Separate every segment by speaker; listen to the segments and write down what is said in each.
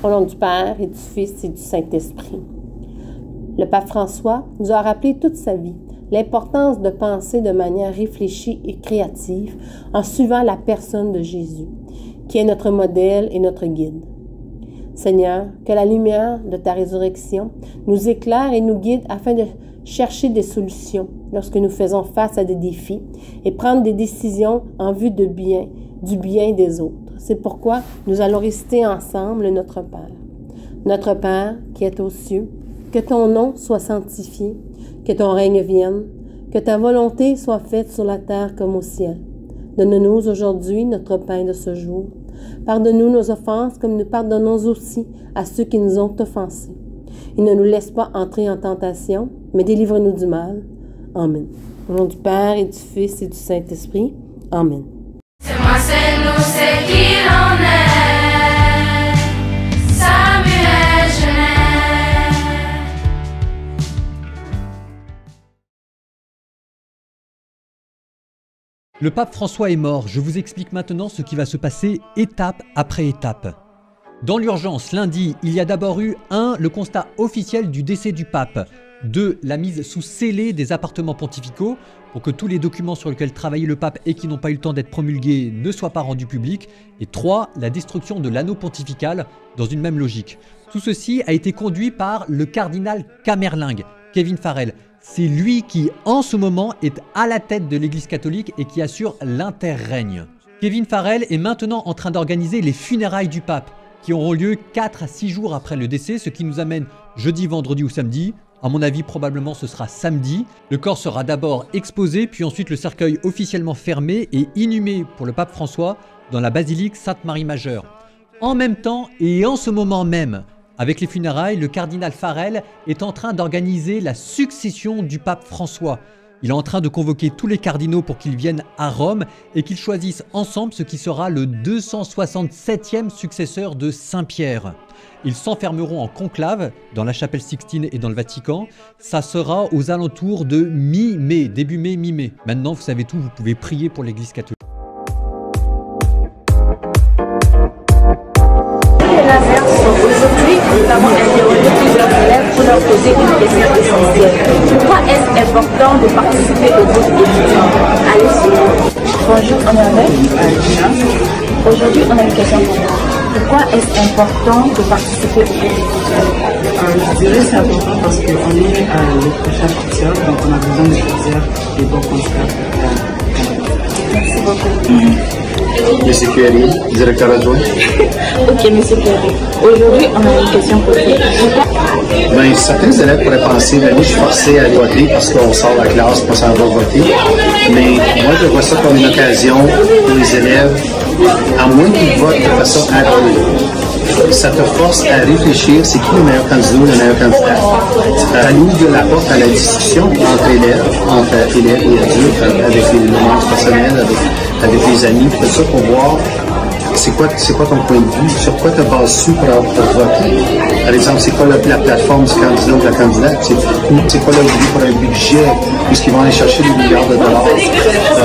Speaker 1: Au nom du Père et du Fils et du Saint-Esprit. Le pape François nous a rappelé toute sa vie l'importance de penser de manière réfléchie et créative en suivant la personne de Jésus, qui est notre modèle et notre guide. Seigneur, que la lumière de ta résurrection nous éclaire et nous guide afin de chercher des solutions lorsque nous faisons face à des défis et prendre des décisions en vue du bien des autres. C'est pourquoi nous allons réciter ensemble notre Père. Notre Père qui est aux cieux, que ton nom soit sanctifié, que ton règne vienne, que ta volonté soit faite sur la terre comme au ciel. Donne-nous aujourd'hui notre pain de ce jour. Pardonne-nous nos offenses comme nous pardonnons aussi à ceux qui nous ont offensés. Et ne nous laisse pas entrer en tentation, mais délivre-nous du mal. Amen. Au nom du Père et du Fils et du Saint-Esprit. Amen.
Speaker 2: C'est moi, c'est nous, c'est qui l'on est. Samuel Genet.
Speaker 3: Le pape François est mort. Je vous explique maintenant ce qui va se passer étape après étape. Dans l'urgence, lundi, il y a d'abord eu 1. Le constat officiel du décès du pape. 2. La mise sous scellé des appartements pontificaux pour que tous les documents sur lesquels travaillait le pape et qui n'ont pas eu le temps d'être promulgués ne soient pas rendus publics. Et 3. La destruction de l'anneau pontifical dans une même logique. Tout ceci a été conduit par le cardinal Camerlingue, Kevin Farrell. C'est lui qui, en ce moment, est à la tête de l'Église catholique et qui assure l'interrègne. Kevin Farrell est maintenant en train d'organiser les funérailles du pape, qui auront lieu 4 à 6 jours après le décès, ce qui nous amène jeudi, vendredi ou samedi. À mon avis, probablement ce sera samedi. Le corps sera d'abord exposé, puis ensuite le cercueil officiellement fermé et inhumé pour le pape François dans la basilique Sainte-Marie-Majeure. En même temps et en ce moment même, avec les funérailles, le cardinal Farrell est en train d'organiser la succession du pape François. Il est en train de convoquer tous les cardinaux pour qu'ils viennent à Rome et qu'ils choisissent ensemble ce qui sera le 267e successeur de Saint-Pierre. Ils s'enfermeront en conclave dans la chapelle Sixtine et dans le Vatican. Ça sera aux alentours de mi-mai, début mai, mi-mai. Maintenant, vous savez tout, vous pouvez prier pour l'Église catholique.
Speaker 4: Aujourd'hui, nous avons interrogé plusieurs élèves pour leur poser une question essentielle. Pourquoi est-ce important de participer au groupe étudiant? Allez-y. Bonjour, on est avec. Aujourd'hui, on a une question pour vous. Pourquoi est-ce important de participer au groupe étudiant?
Speaker 5: Je dirais que c'est important parce qu'on est les prochains partir, donc on a besoin de choisir les bons candidats.
Speaker 4: Merci beaucoup.
Speaker 6: Monsieur Curie, directeur adjoint.
Speaker 4: Ok, Monsieur Curie. Aujourd'hui, on a une question pour vous.
Speaker 6: Ben, certains élèves pourraient penser, ben, je suis forcé à aller voter parce qu'on sort de la classe pour s'en va voter. Mais moi, je vois ça comme une occasion pour les élèves, à moins qu'ils votent de façon aveugle. Ça te force à réfléchir, c'est qui le meilleur candidat ou le meilleur candidat. Ça ouvre la porte à la discussion entre élèves et adultes, avec les membres personnels, avec les amis, tout ça pour voir c'est quoi ton point de vue, sur quoi tu as basé pour voter. Par exemple, c'est quoi la plateforme du candidat ou de la candidate, c'est quoi le but pour un budget, puisqu'ils vont aller chercher des milliards de dollars,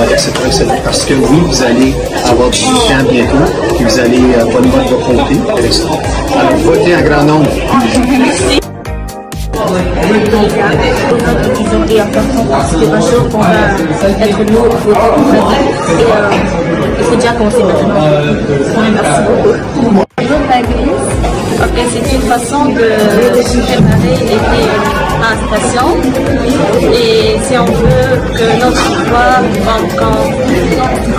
Speaker 6: etc., etc. Parce que oui, vous allez avoir du temps bientôt, puis vous allez pas le vote va compter avec ça. Alors, votez en grand nombre.
Speaker 4: Ils ont important parce que bien sûr qu'on va être nous et il faut déjà commencer maintenant. Merci beaucoup. Bonjour Maëlys. Ok, c'est une façon de se préparer l'été à la station et si on veut que notre voix quand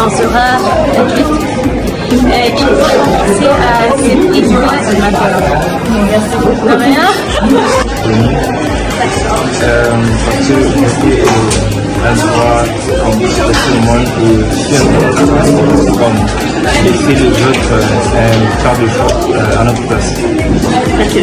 Speaker 4: on sera réduite, il faut commencer à s'épuiser ce matin. Merci beaucoup. De rien.
Speaker 7: Parce que elle doit, comme tout le monde, comme laisser les autres faire des choses à notre place.
Speaker 4: Merci.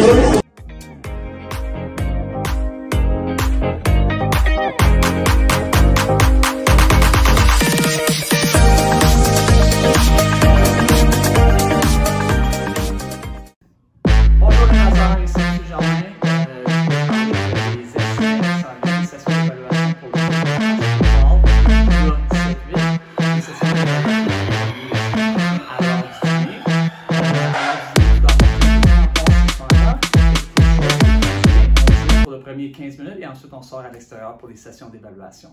Speaker 8: premiers 15 minutes et ensuite on sort à l'extérieur pour les sessions d'évaluation.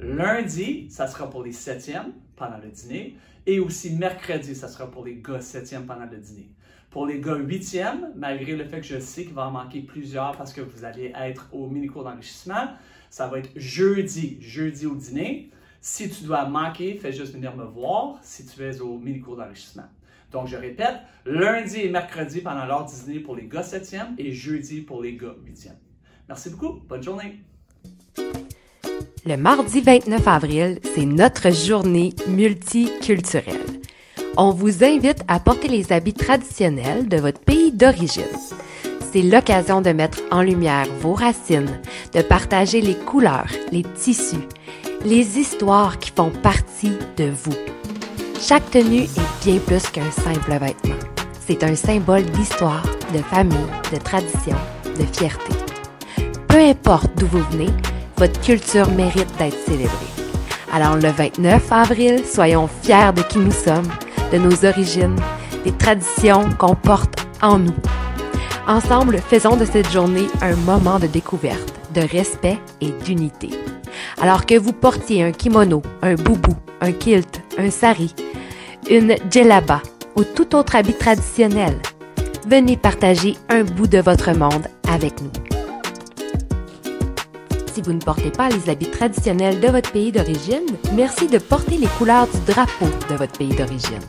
Speaker 8: Lundi, ça sera pour les 7e pendant le dîner et aussi mercredi, ça sera pour les gars 7e pendant le dîner. Pour les gars 8e, malgré le fait que je sais qu'il va en manquer plusieurs parce que vous allez être au mini-cours d'enrichissement, ça va être jeudi au dîner. Si tu dois manquer, fais juste venir me voir si tu es au mini-cours d'enrichissement. Donc, je répète, lundi et mercredi pendant l'heure du dîner pour les gars 7e et jeudi pour les gars 8e. Merci beaucoup. Bonne journée.
Speaker 9: Le mardi 29 avril, c'est notre journée multiculturelle. On vous invite à porter les habits traditionnels de votre pays d'origine. C'est l'occasion de mettre en lumière vos racines, de partager les couleurs, les tissus, les histoires qui font partie de vous. Chaque tenue est bien plus qu'un simple vêtement. C'est un symbole d'histoire, de famille, de tradition, de fierté. Peu importe d'où vous venez, votre culture mérite d'être célébrée. Alors le 29 avril, soyons fiers de qui nous sommes, de nos origines, des traditions qu'on porte en nous. Ensemble, faisons de cette journée un moment de découverte, de respect et d'unité. Alors que vous portiez un kimono, un boubou, un kilt, un sari, une djellaba ou tout autre habit traditionnel, venez partager un bout de votre monde avec nous. Si vous ne portez pas les habits traditionnels de votre pays d'origine, merci de porter les couleurs du drapeau de votre pays d'origine.